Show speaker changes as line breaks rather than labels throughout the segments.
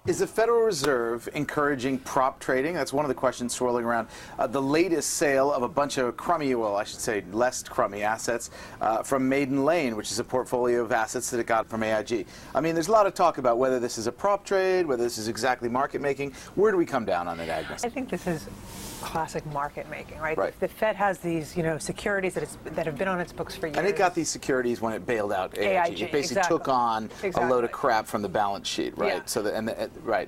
Is the Federal Reserve encouraging prop trading? That's one of the questions swirling around. The latest sale of a bunch of crummy, well, I should say less crummy assets from Maiden Lane, which is a portfolio of assets that it got from AIG. I mean, there's a lot of talk about whether this is a prop trade, whether this is exactly market making. Where do we come down on it, Agnes?
I think this is classic market making, right?
Right.
The Fed has these, securities that have been on its books for years.
And it got these securities when it bailed out AIG. It basically took on a load of crap from the balance sheet, right? Yeah. So and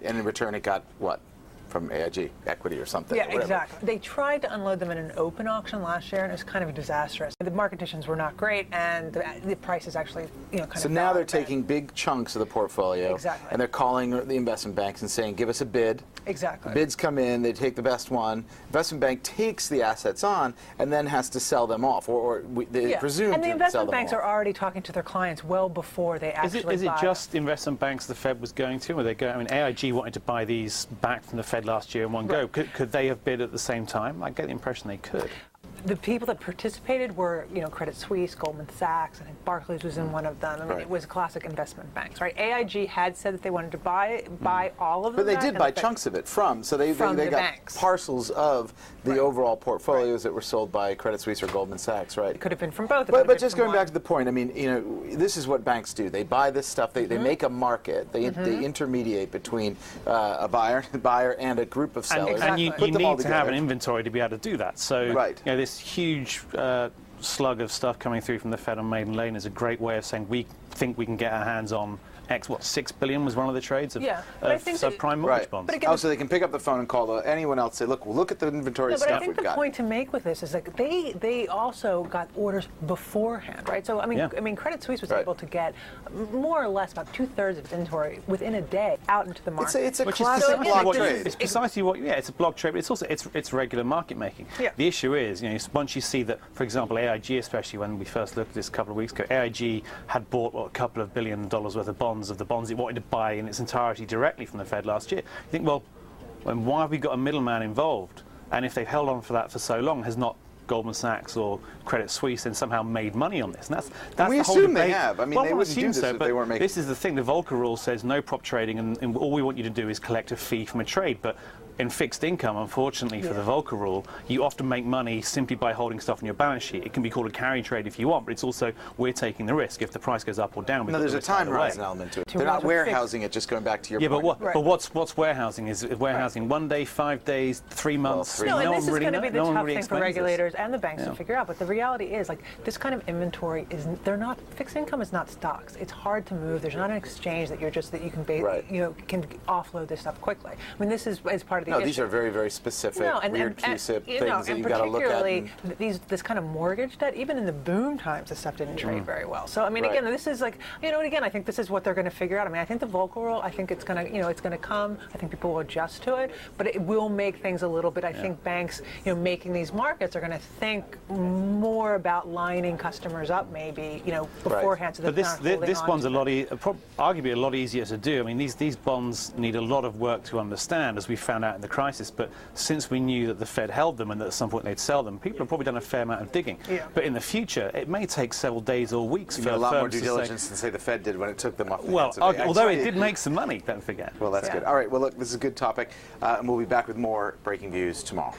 in return it got what? From AIG equity or something.
Yeah, exactly. They tried to unload them in an open auction last year, and it was kind of disastrous. The market conditions were not great, and the prices actually, kind of.
So now they're taking big chunks of the portfolio,
exactly,
and they're calling the investment banks and saying, "Give us a bid."
Exactly.
The bids come in, they take the best one. Investment bank takes the assets on, and then has to sell them off, or they presume to sell them off.
And the investment banks are already talking to their clients well before they actually buy.
Is it just investment banks the Fed was going to? Were they going? I mean, AIG wanted to buy these back from the Fed last year in one go. Could they have bid at the same time? I get the impression they could.
The people that participated were, Credit Suisse, Goldman Sachs, I think Barclays was in one of them. I mean, it was classic investment banks, right? AIG had said that they wanted to buy all of them.
But they did buy chunks of it so they got
banks.
Parcels of the overall portfolios that were sold by Credit Suisse or Goldman Sachs, right?
It could have been from both.
But just going back to the point, I mean, this is what banks do. They buy this stuff. They make a market. They intermediate between a buyer and a group of sellers.
And you need to have an inventory to be able to do that. So this huge slug of stuff coming through from the Fed on Maiden Lane is a great way of saying we think we can get our hands on X, what, $6 billion was one of the trades of subprime mortgage bonds.
But again,
so they can pick up the phone and call anyone else and say, look, we'll look at the inventory stuff we've got.
But I think the point to make with this is like they also got orders beforehand, right? So I mean, Credit Suisse was able to get more or less about 2/3 of its inventory within a day out into the market.
It's a classic block trade.
It's precisely what, it's a block trade, but it's also it's regular market making.
Yeah.
The issue is, once you see that, for example, AIG, especially when we first looked at this a couple of weeks ago, AIG had bought a couple of $1 billion worth of bonds it wanted to buy in its entirety directly from the Fed last year. You think, well, why have we got a middleman involved? And if they've held on for that for so long, has not Goldman Sachs or Credit Suisse and somehow made money on this? And that's
we
the whole
assume
debate.
They have. I mean, they wouldn't do this if they weren't making.
This is the thing. The Volcker rule says no prop trading, and all we want you to do is collect a fee from a trade. But in fixed income, unfortunately, for the Volcker rule, you often make money simply by holding stuff on your balance sheet. It can be called a carry trade if you want, but it's also we're taking the risk. If the price goes up or down,
there's a time horizon element to it. They're not warehousing it, just going back to your point.
But what's warehousing? Is warehousing 1 day, 5 days, 3 months?
No, and this is going to be the tough thing for regulators and the banks to figure out. But the reality is, like, this kind of inventory fixed income is not stocks. It's hard to move. There's not an exchange that you can can offload this stuff quickly. I mean, this is part of the issue.
These are very, very specific, weird CUSIP things that you've got to look at.
And particularly this kind of mortgage debt, even in the boom times, this stuff didn't trade very well. So I mean, again, this is like, and again, I think this is what they're going to figure out. I mean, I think the Volcker rule, I think it's going to, it's going to come. I think people will adjust to it, but it will make things a little bit. I think banks, making these markets are going to think more about lining customers up, maybe, beforehand. So
but this one's arguably a lot easier to do. I mean, these bonds need a lot of work to understand, as we found out in the crisis. But since we knew that the Fed held them and that at some point they'd sell them, people have probably done a fair amount of digging. Yeah. But in the future, it may take several days or weeks for
a lot more due
to
diligence than, say, the Fed did when it took them off.
Although it did make some money, don't forget.
Well, that's good. All right. Well, look, this is a good topic, and we'll be back with more Breaking Views tomorrow.